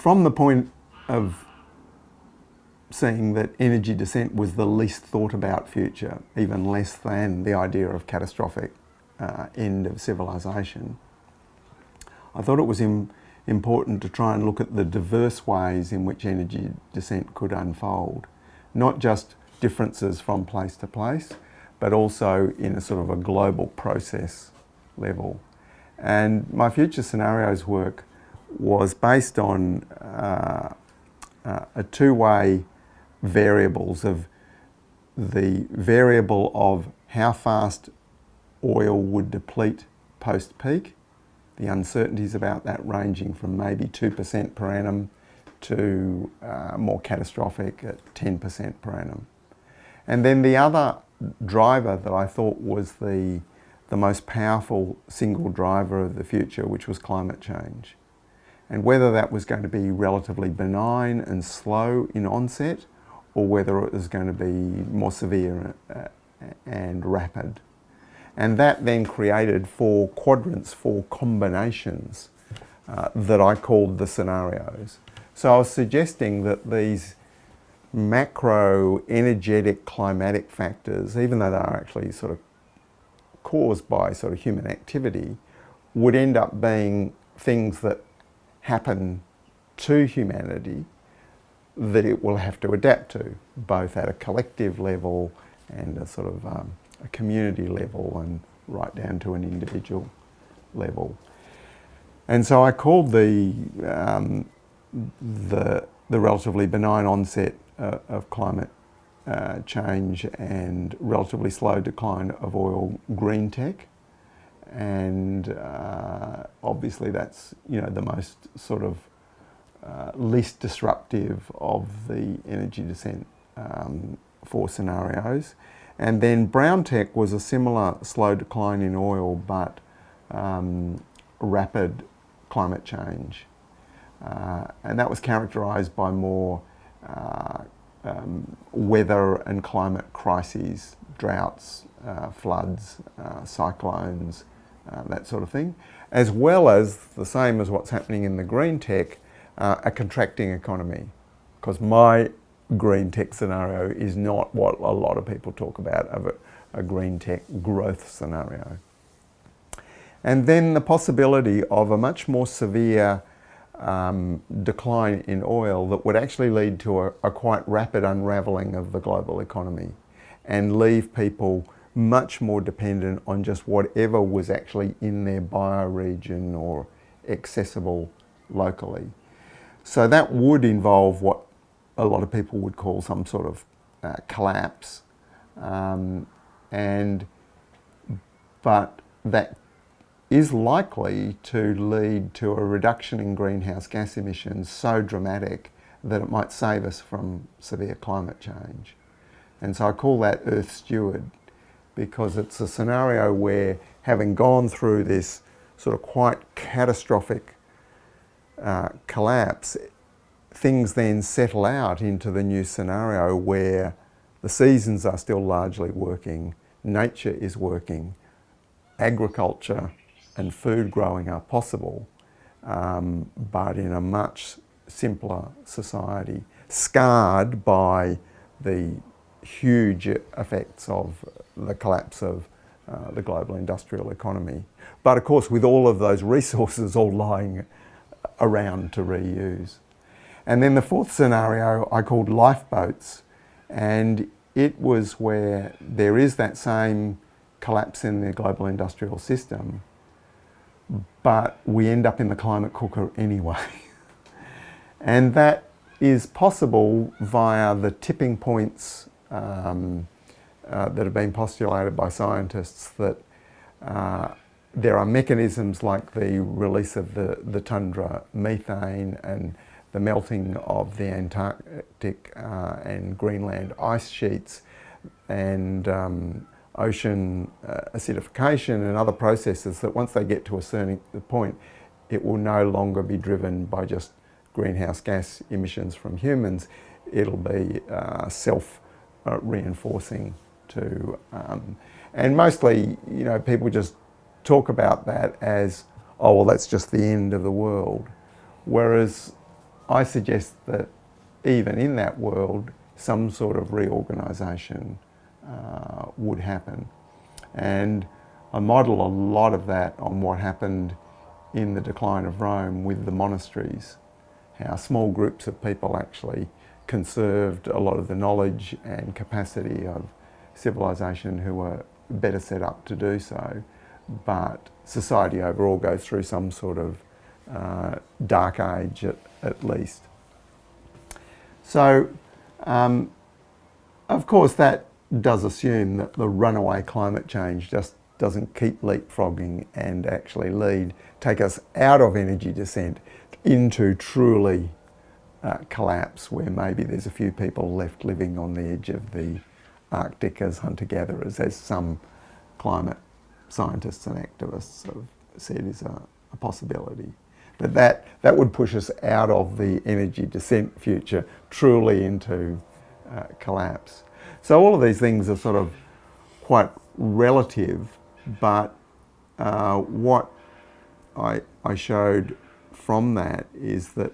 from the point of seeing that energy descent was the least thought about future, even less than the idea of catastrophic end of civilization, I thought it was important to try and look at the diverse ways in which energy descent could unfold, not just differences from place to place, but also in a sort of a global process level. And my future scenarios work was based on a two-way variables of the variable of how fast oil would deplete post-peak, the uncertainties about that ranging from maybe 2% per annum to more catastrophic at 10% per annum. And then the other driver that I thought was the most powerful single driver of the future, which was climate change. And whether that was going to be relatively benign and slow in onset, or whether it was going to be more severe and rapid. And that then created four quadrants, four combinations that I called the scenarios. So I was suggesting that these macro energetic climatic factors, even though they are actually sort of caused by sort of human activity, would end up being things that happen to humanity that it will have to adapt to, both at a collective level and a sort of a community level and right down to an individual level. And so I called the relatively benign onset of climate change and relatively slow decline of oil green tech. And obviously that's, the most sort of least disruptive of the energy descent four scenarios. And then brown tech was a similar slow decline in oil but rapid climate change. And that was characterised by more weather and climate crises, droughts, floods, cyclones, that sort of thing, as well as the same as what's happening in the green tech, a contracting economy. Because my green tech scenario is not what a lot of people talk about of a green tech growth scenario. And then the possibility of a much more severe decline in oil that would actually lead to a quite rapid unravelling of the global economy and leave people much more dependent on just whatever was actually in their bioregion or accessible locally. So that would involve what a lot of people would call some sort of collapse, but that is likely to lead to a reduction in greenhouse gas emissions so dramatic that it might save us from severe climate change. And so I call that Earth Steward, because it's a scenario where, having gone through this sort of quite catastrophic collapse, things then settle out into the new scenario where the seasons are still largely working, nature is working, agriculture and food growing are possible, but in a much simpler society, scarred by the huge effects of the collapse of the global industrial economy. But of course, with all of those resources all lying around to reuse. And then the fourth scenario I called lifeboats, and it was where there is that same collapse in the global industrial system, but we end up in the climate cooker anyway. And that is possible via the tipping points that have been postulated by scientists, that there are mechanisms like the release of the tundra methane and the melting of the Antarctic and Greenland ice sheets and ocean acidification and other processes, that once they get to a certain point, it will no longer be driven by just greenhouse gas emissions from humans. It'll be self-reinforcing too. And mostly, people just talk about that as, oh, well, that's just the end of the world. Whereas I suggest that even in that world, some sort of reorganisation would happen. And I model a lot of that on what happened in the decline of Rome with the monasteries, how small groups of people actually conserved a lot of the knowledge and capacity of civilization who were better set up to do so, but society overall goes through some sort of dark age at least. So, of course, that does assume that the runaway climate change just doesn't keep leapfrogging and actually take us out of energy descent into truly collapse, where maybe there's a few people left living on the edge of the Arctic as hunter-gatherers, as some climate scientists and activists have said is a possibility. But that would push us out of the energy descent future truly into collapse. So all of these things are sort of quite relative, but what I showed from that is that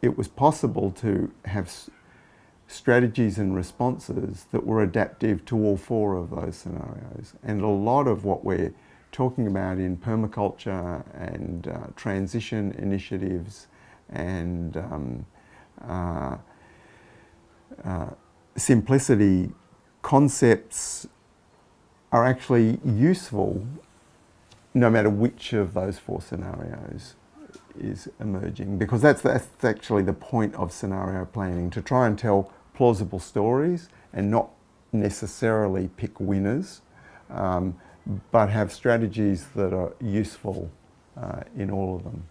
it was possible to have strategies and responses that were adaptive to all four of those scenarios. And a lot of what we're talking about in permaculture and transition initiatives and simplicity concepts are actually useful no matter which of those four scenarios is emerging, because that's actually the point of scenario planning, to try and tell plausible stories and not necessarily pick winners, but have strategies that are useful in all of them.